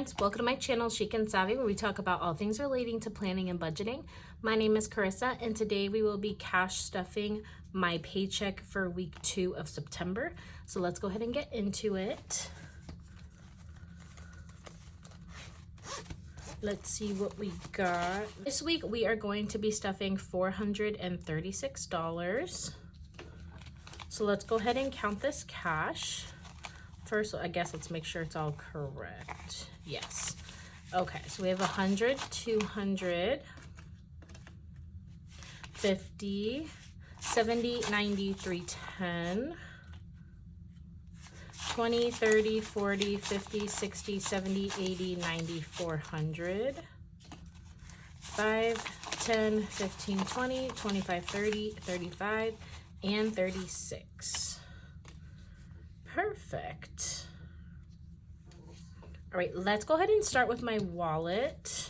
friends, welcome to my channel Chic and Savvy, where we talk about all things relating to planning and budgeting. My name is Carissa, and today we will be cash stuffing my paycheck for week 2 of September. So let's go ahead and get into it. Let's see what we got. This week we are going to be stuffing $436. So let's go ahead and count this cash. First, I guess let's make sure it's all correct. Yes. Okay, so we have 100, 200, 50, 70, 90, 310, 20, 30, 40, 50, 60, 70, 80, 90, 400, 5, 10, 15, 20, 25, 30, 35, and 36. Perfect. All right, let's go ahead and start with my wallet.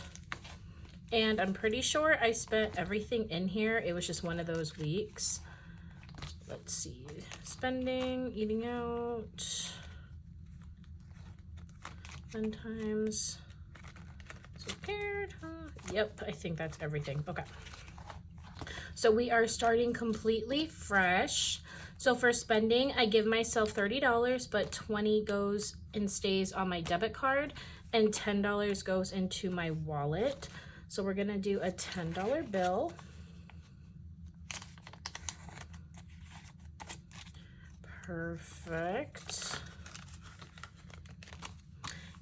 And I'm pretty sure I spent everything in here. It was just one of those weeks. Let's see. Spending, eating out, fun times, so scared, huh? Yep, I think that's everything. Okay. So we are starting completely fresh. So for spending, I give myself $30, but $20 goes and stays on my debit card, and $10 goes into my wallet. So we're gonna do a $10 bill. Perfect.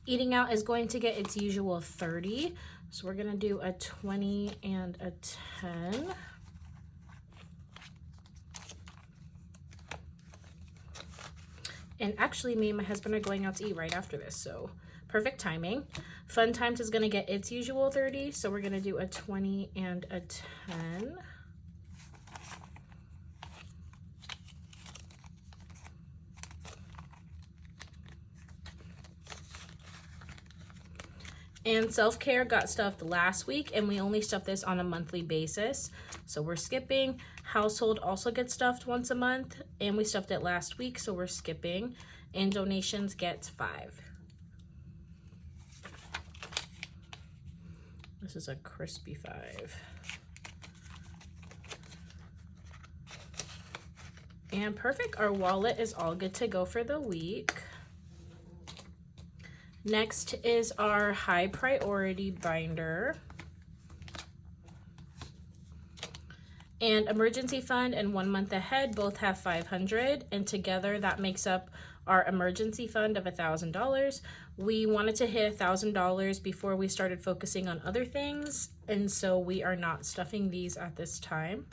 Eating out is going to get its usual 30. So we're gonna do a 20 and a 10. And actually, me and my husband are going out to eat right after this, so perfect timing. Fun times is gonna get its usual 30, so we're gonna do a 20 and a 10. And self-care got stuffed last week, and we only stuff this on a monthly basis, so we're skipping. Household also gets stuffed once a month, and we stuffed it last week, so we're skipping. And donations gets 5. This is a crispy 5. And perfect, our wallet is all good to go for the week. Next is our high priority binder. And emergency fund and 1 month ahead both have 500, and together that makes up our emergency fund of $1,000. We wanted to hit $1,000 before we started focusing on other things, and so we are not stuffing these at this time.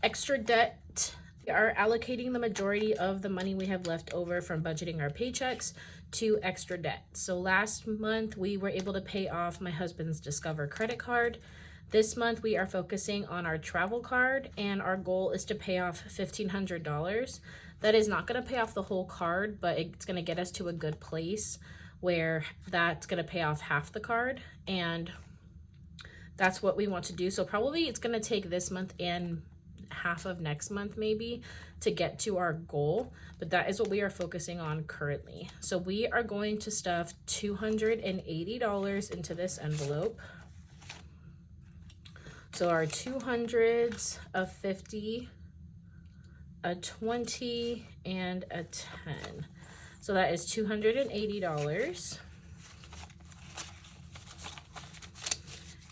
Extra debt, we are allocating the majority of the money we have left over from budgeting our paychecks to extra debt. So last month we were able to pay off my husband's Discover credit card. This month we are focusing on our travel card, and our goal is to pay off $1,500. That is not going to pay off the whole card, but it's going to get us to a good place where that's going to pay off half the card, and that's what we want to do. So probably it's going to take this month and half of next month maybe to get to our goal, but that is what we are focusing on currently. So we are going to stuff $280 into this envelope. So our 200s, a 50, a 20, and a 10. So that is $280.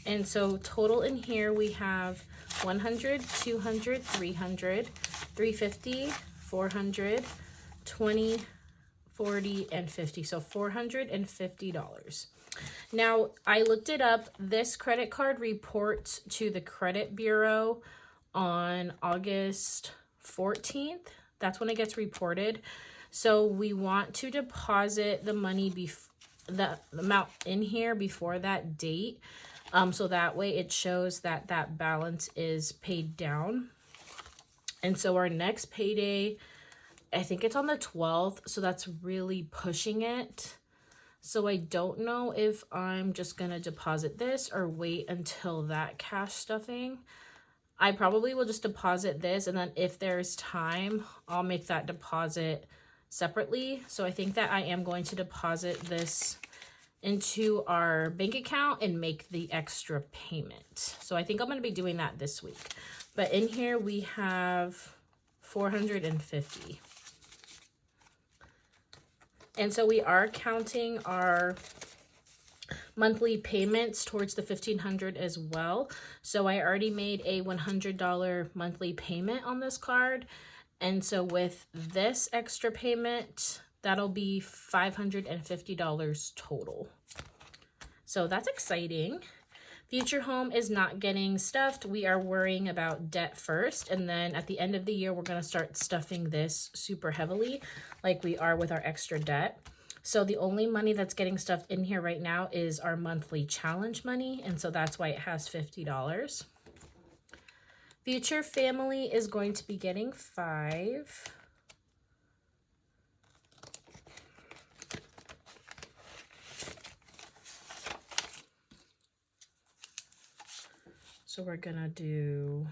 And so total in here we have 100, 200, 300, 350, 400, 20, 40, and 50. So $450. Now, I looked it up. This credit card reports to the credit bureau on August 14th. That's when it gets reported. So we want to deposit the money, the amount in here before that date. So that way it shows that that balance is paid down. And so our next payday, I think it's on the 12th. So that's really pushing it. So I don't know if I'm just going to deposit this or wait until that cash stuffing. I probably will just deposit this, and then if there's time, I'll make that deposit separately. So I think that I am going to deposit this into our bank account and make the extra payment. So I think I'm going to be doing that this week. But in here we have $450. And so we are counting our monthly payments towards the $1,500 as well. So I already made a $100 monthly payment on this card. And so with this extra payment, that'll be $550 total. So that's exciting. Future home is not getting stuffed. We are worrying about debt first. And then at the end of the year, we're going to start stuffing this super heavily like we are with our extra debt. So the only money that's getting stuffed in here right now is our monthly challenge money. And so that's why it has $50. Future family is going to be getting $5. So we're gonna do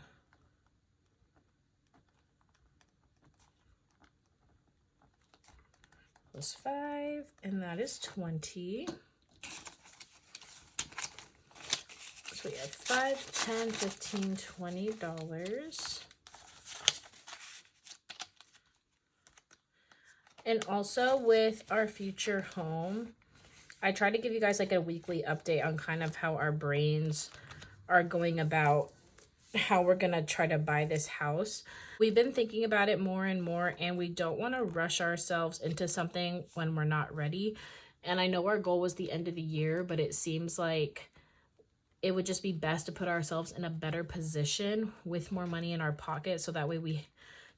+5, and that is 20. So we have $5, $10, $15, $20. And also with our future home, I try to give you guys like a weekly update on kind of how our brains are going about how we're gonna try to buy this house. We've been thinking about it more and more, and we don't want to rush ourselves into something when we're not ready. And I know our goal was the end of the year, but it seems like it would just be best to put ourselves in a better position with more money in our pocket, so that way we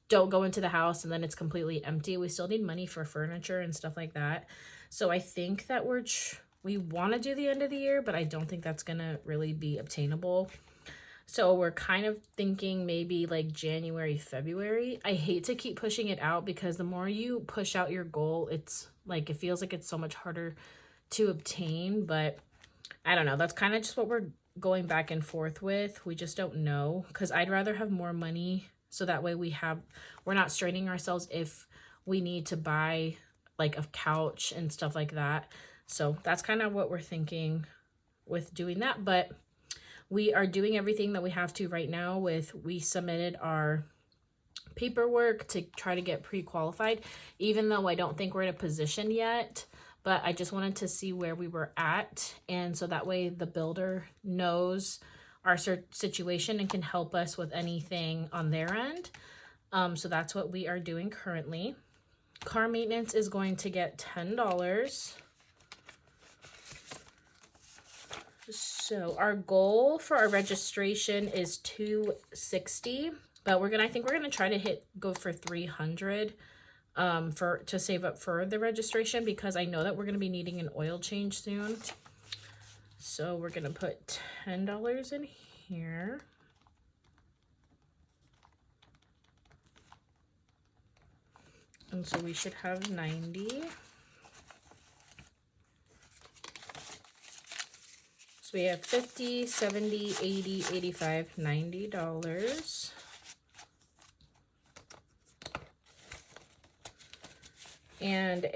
don't go into the house and then it's completely empty. We still need money for furniture and stuff like that. So I think that we want to do the end of the year, but I don't think that's gonna really be obtainable. So we're kind of thinking maybe like January, February. I hate to keep pushing it out, because the more you push out your goal, it's like, it feels like it's so much harder to obtain. But I don't know. That's kind of just what we're going back and forth with. We just don't know, because I'd rather have more money so that way we're not straining ourselves if we need to buy like a couch and stuff like that. So that's kind of what we're thinking with doing that. But we are doing everything that we have to right now. We submitted our paperwork to try to get pre-qualified, even though I don't think we're in a position yet. But I just wanted to see where we were at, and so that way the builder knows our situation and can help us with anything on their end. So that's what we are doing currently. Car maintenance is going to get $10. So our goal for our registration is $260, but I think we're gonna try to go for $300 to save up for the registration, because I know that we're gonna be needing an oil change soon. So we're gonna put $10 in here. And so we should have 90. So we have $50, $70, $80, $85, $90. And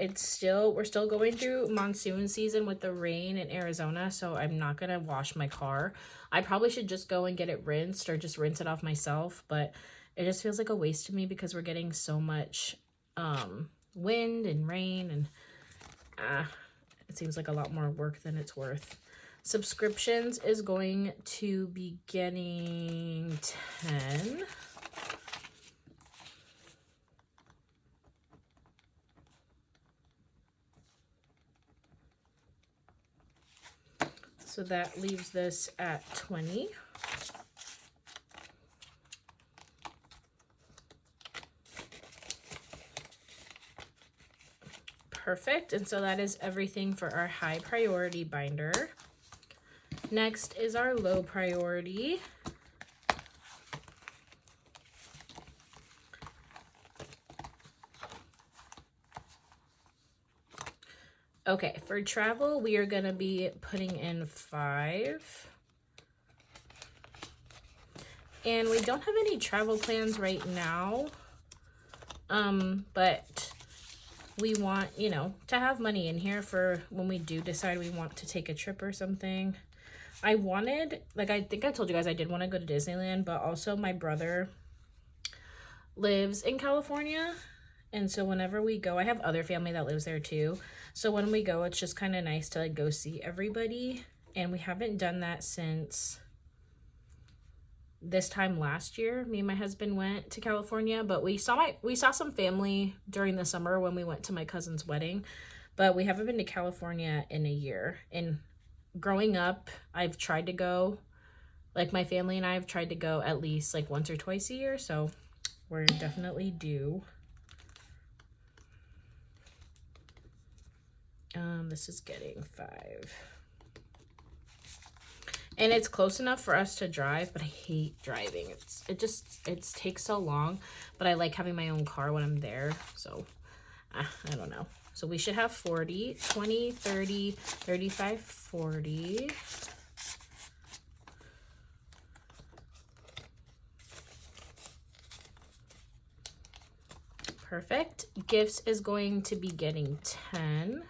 we're still going through monsoon season with the rain in Arizona, so I'm not gonna wash my car. I probably should just go and get it rinsed, or just rinse it off myself, but it just feels like a waste to me, because we're getting so much wind and rain, and it seems like a lot more work than it's worth. Subscriptions is going to be getting 10. So that leaves this at 20. Perfect. And so that is everything for our high priority binder. Next is our low priority. Okay, for travel, we are gonna be putting in 5. And we don't have any travel plans right now, but we want, you know, to have money in here for when we do decide we want to take a trip or something. I wanted, like, I think I told you guys I did want to go to Disneyland, but also my brother lives in California. And so whenever we go, I have other family that lives there too. So when we go, it's just kind of nice to like go see everybody. And we haven't done that since this time last year. Me and my husband went to California, but we saw some family during the summer when we went to my cousin's wedding, but we haven't been to California in a year. And growing up, I've tried to go, like my family and I have tried to go at least like once or twice a year, so we're definitely due. This is getting 5. And it's close enough for us to drive, but I hate driving. It takes so long, but I like having my own car when I'm there. So, I don't know. So we should have 40, 20, 30, 35, 40. Perfect. Gifts is going to be getting 10.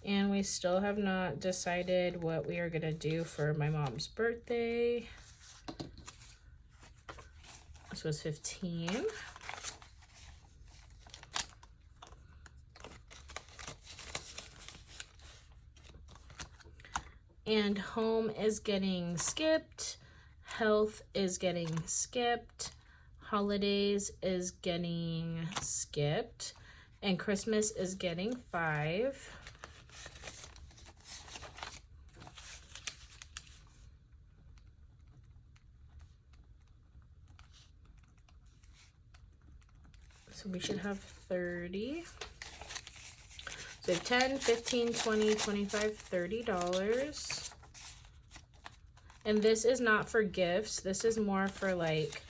And we still have not decided what we are going to do for my mom's birthday. This was 15. And home is getting skipped. Health is getting skipped. Holidays is getting skipped. And Christmas is getting 5. So we should have 30. So we have 10, 15, 20, 25, $30. And this is not for gifts. This is more for like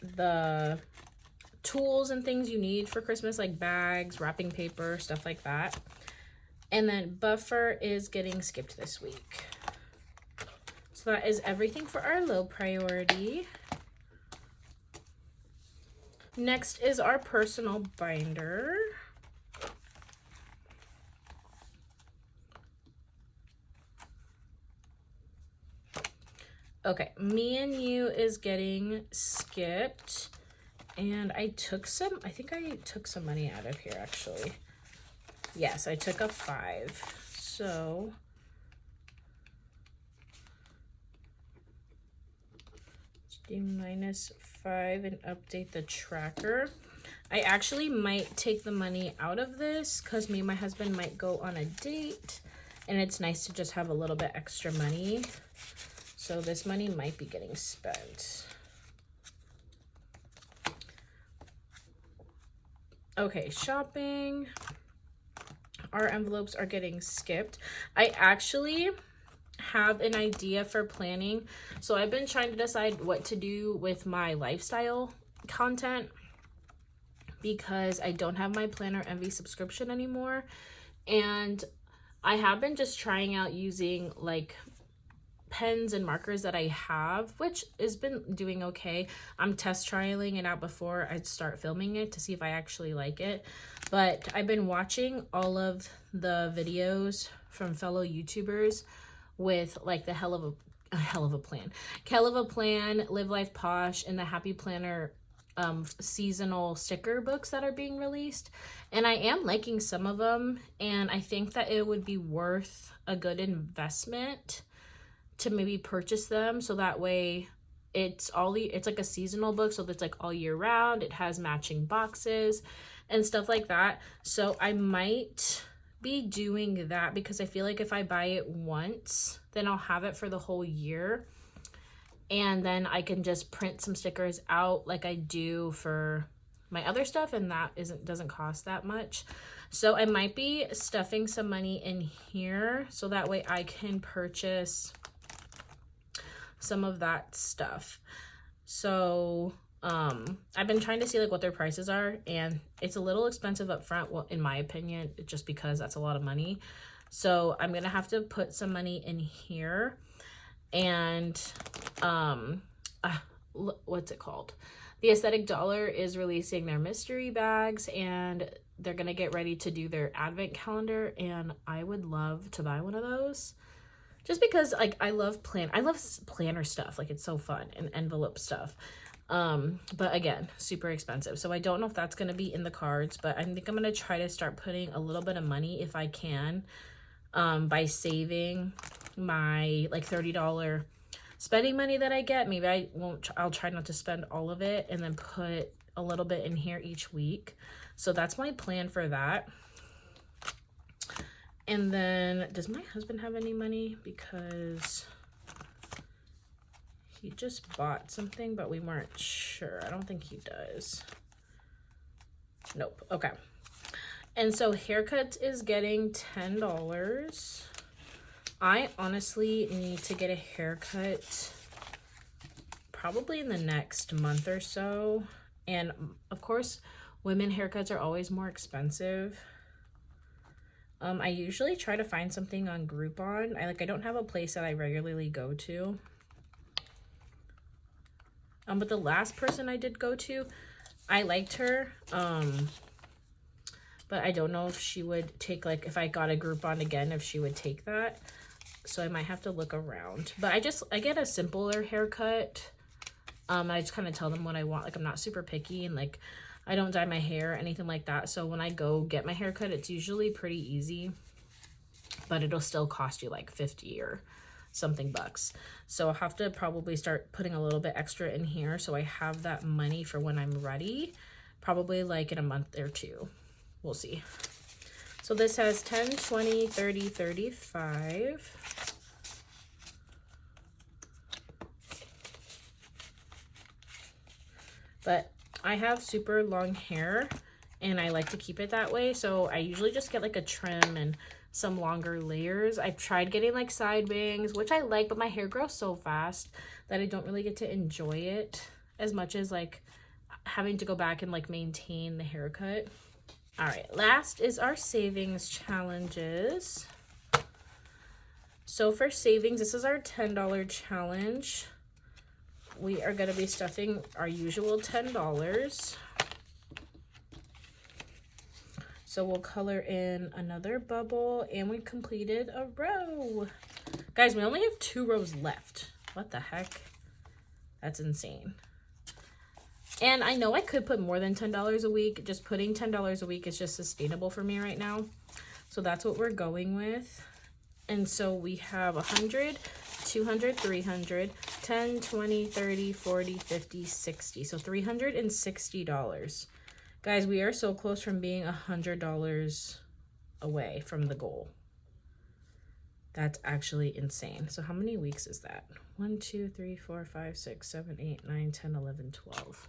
the tools and things you need for Christmas, like bags, wrapping paper, stuff like that. And then buffer is getting skipped this week. So that is everything for our low priority. Next is our personal binder. Okay, Me and You is getting skipped. And I think I took some money out of here actually. Yes, I took a 5. So let's do -5 and update the tracker. I actually might take the money out of this because me and my husband might go on a date and it's nice to just have a little bit extra money. So this money might be getting spent. Okay, shopping. Our envelopes are getting skipped. I actually have an idea for planning. So I've been trying to decide what to do with my lifestyle content because I don't have my Planner Envy subscription anymore. And I have been just trying out using like pens and markers that I have, which has been doing okay. I'm test trialing it out before I start filming it to see if I actually like it. But I've been watching all of the videos from fellow YouTubers with like the hell of a plan, Live Life Posh, and the Happy Planner seasonal sticker books that are being released. And I am liking some of them, and I think that it would be worth a good investment to maybe purchase them, so that way it's like a seasonal book, so it's like all year round. It has matching boxes and stuff like that. So I might be doing that because I feel like if I buy it once, then I'll have it for the whole year, and then I can just print some stickers out like I do for my other stuff, and that doesn't cost that much. So I might be stuffing some money in here so that way I can purchase some of that stuff. So I've been trying to see like what their prices are, and it's a little expensive up front, well, in my opinion, just because that's a lot of money. So I'm gonna have to put some money in here, and what's it called? The Aesthetic Dollar is releasing their mystery bags, and they're gonna get ready to do their advent calendar, and I would love to buy one of those. Just because, like, I love planner stuff. Like, it's so fun, and envelope stuff. But again, super expensive. So I don't know if that's going to be in the cards, but I think I'm going to try to start putting a little bit of money if I can, by saving my like $30 spending money that I get. Maybe I'll try not to spend all of it and then put a little bit in here each week. So that's my plan for that. And then, does my husband have any money? Because he just bought something, but we weren't sure. I don't think he does. Nope. Okay. And so haircuts is getting $10. I honestly need to get a haircut probably in the next month or so. And of course, women haircuts are always more expensive. I usually try to find something on Groupon. I don't have a place that I regularly go to. But the last person I did go to, I liked her. But I don't know if she would take, like, if I got a Groupon again, if she would take that. So I might have to look around. But I get a simpler haircut. I just kind of tell them what I want. Like, I'm not super picky, and like, I don't dye my hair or anything like that. So when I go get my haircut, it's usually pretty easy, but it'll still cost you like 50 or something bucks. So I'll have to probably start putting a little bit extra in here so I have that money for when I'm ready, probably like in a month or two. We'll see. So this has 10, 20, 30, 35. But I have super long hair and I like to keep it that way. So I usually just get like a trim and some longer layers. I've tried getting like side bangs, which I like, but my hair grows so fast that I don't really get to enjoy it as much as like having to go back and like maintain the haircut. All right, last is our savings challenges. So for savings, this is our $10 challenge. We are going to be stuffing our usual $10. So we'll color in another bubble, and we completed a row. Guys, we only have 2 rows left. What the heck? That's insane. And I know I could put more than $10 a week. Just putting $10 a week is just sustainable for me right now. So that's what we're going with. And so we have 100, 200, 300, 10, 20, 30, 40, 50, 60. So $360. Guys, we are so close from being $100 away from the goal. That's actually insane. So how many weeks is that? 1, 2, 3, 4, 5, 6, 7, 8, 9, 10, 11, 12.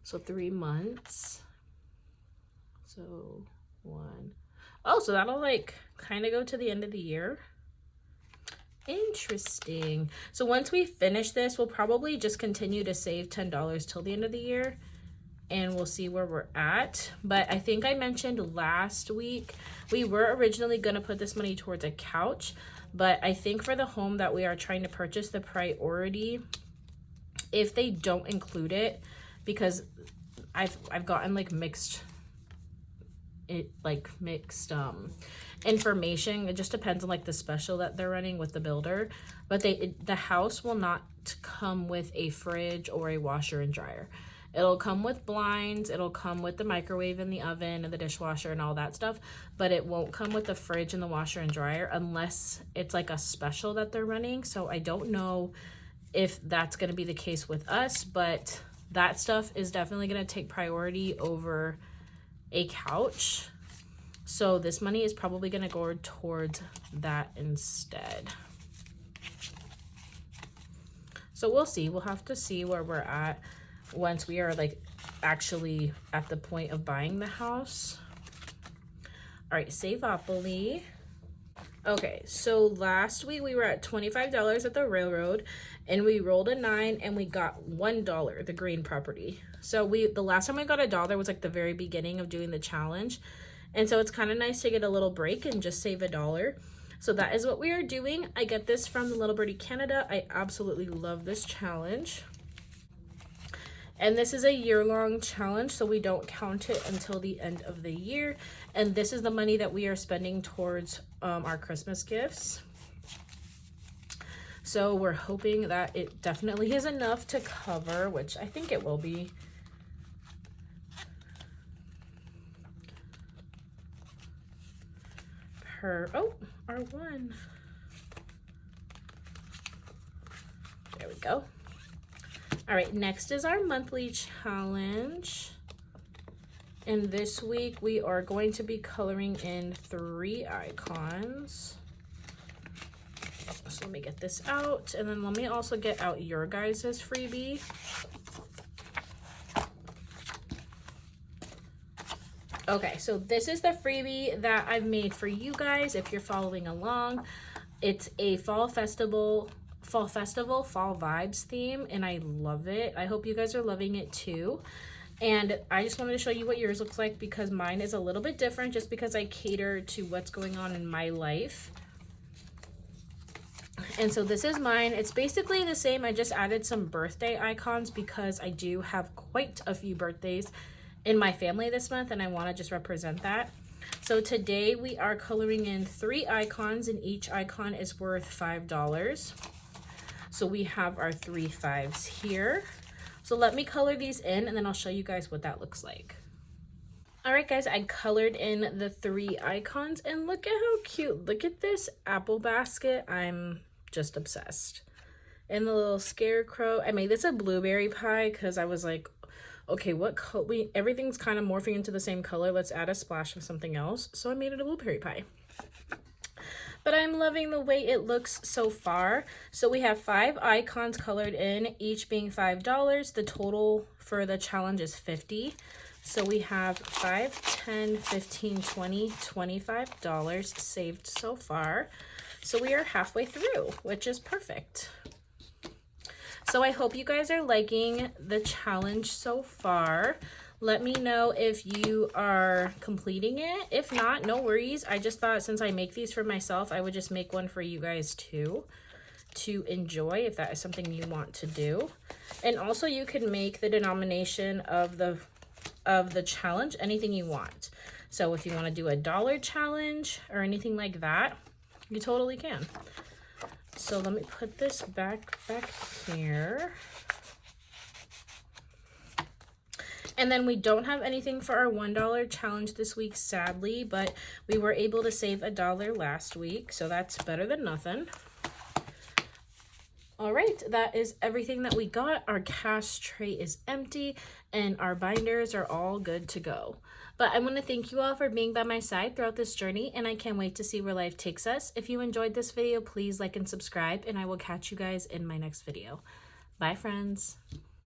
So 3 months. So 1. Oh, so that'll like kind of go to the end of the year. Interesting. So once we finish this, we'll probably just continue to save $10 till the end of the year, and we'll see where we're at. But I think I mentioned last week, we were originally going to put this money towards a couch, but I think for the home that we are trying to purchase, the priority, if they don't include it, because I've gotten like mixed information. It just depends on like the special that they're running with the builder, but the house will not come with a fridge or a washer and dryer. It'll come with blinds, it'll come with the microwave and the oven and the dishwasher and all that stuff, but it won't come with the fridge and the washer and dryer unless it's like a special that they're running. So I don't know if that's going to be the case with us, but that stuff is definitely going to take priority over a couch. So this money is probably going to go towards that instead. So we'll see. We'll have to see where we're at once we are like actually at the point of buying the house. All right, Savopoly. Okay, so last week we were at $25 at the railroad, and we rolled a 9 and we got $1, the green property. So the last time we got $1 was like the very beginning of doing the challenge. And so it's kind of nice to get a little break and just save $1. So that is what we are doing. I get this from the Little Birdie Canada. I absolutely love this challenge. And this is a year-long challenge, so we don't count it until the end of the year. And this is the money that we are spending towards our Christmas gifts. So we're hoping that it definitely is enough to cover, which I think it will be. Oh, R1. There we go. All right, next is our monthly challenge. And this week we are going to be coloring in 3 icons. So let me get this out, and then let me also get out your guys' freebie. Okay, so this is the freebie that I've made for you guys if you're following along. It's a fall festival, fall vibes theme, and I love it. I hope you guys are loving it too. And I just wanted to show you what yours looks like because mine is a little bit different just because I cater to what's going on in my life. And so this is mine. It's basically the same. I just added some birthday icons because I do have quite a few birthdays in my family this month, and I want to just represent that. So today we are coloring in 3 icons, and each icon is worth $5. So we have our 3 5s here. So let me color these in, and then I'll show you guys what that looks like. All right, guys, I colored in the 3 icons, and look at how cute. Look at this apple basket. I'm just obsessed. And the little scarecrow. I made this a blueberry pie because I was like, okay, what color? Everything's kind of morphing into the same color. Let's add a splash of something else. So I made it a blueberry pie. But I'm loving the way it looks so far. So we have 5 icons colored in, each being $5. The total for the challenge is $50. So we have $5, $10, $15, $20, $25 saved so far. So we are halfway through, which is perfect. So I hope you guys are liking the challenge so far. Let me know if you are completing it. If not, no worries. I just thought since I make these for myself, I would just make one for you guys too, to enjoy if that is something you want to do. And also you can make the denomination of the challenge anything you want. So if you want to do a $1 challenge or anything like that, you totally can. So let me put this back here. And then we don't have anything for our $1 challenge this week, sadly, but we were able to save $1 last week, so that's better than nothing. All right, that is everything that we got. Our cash tray is empty and our binders are all good to go. But I want to thank you all for being by my side throughout this journey, and I can't wait to see where life takes us. If you enjoyed this video, please like and subscribe, and I will catch you guys in my next video. Bye, friends.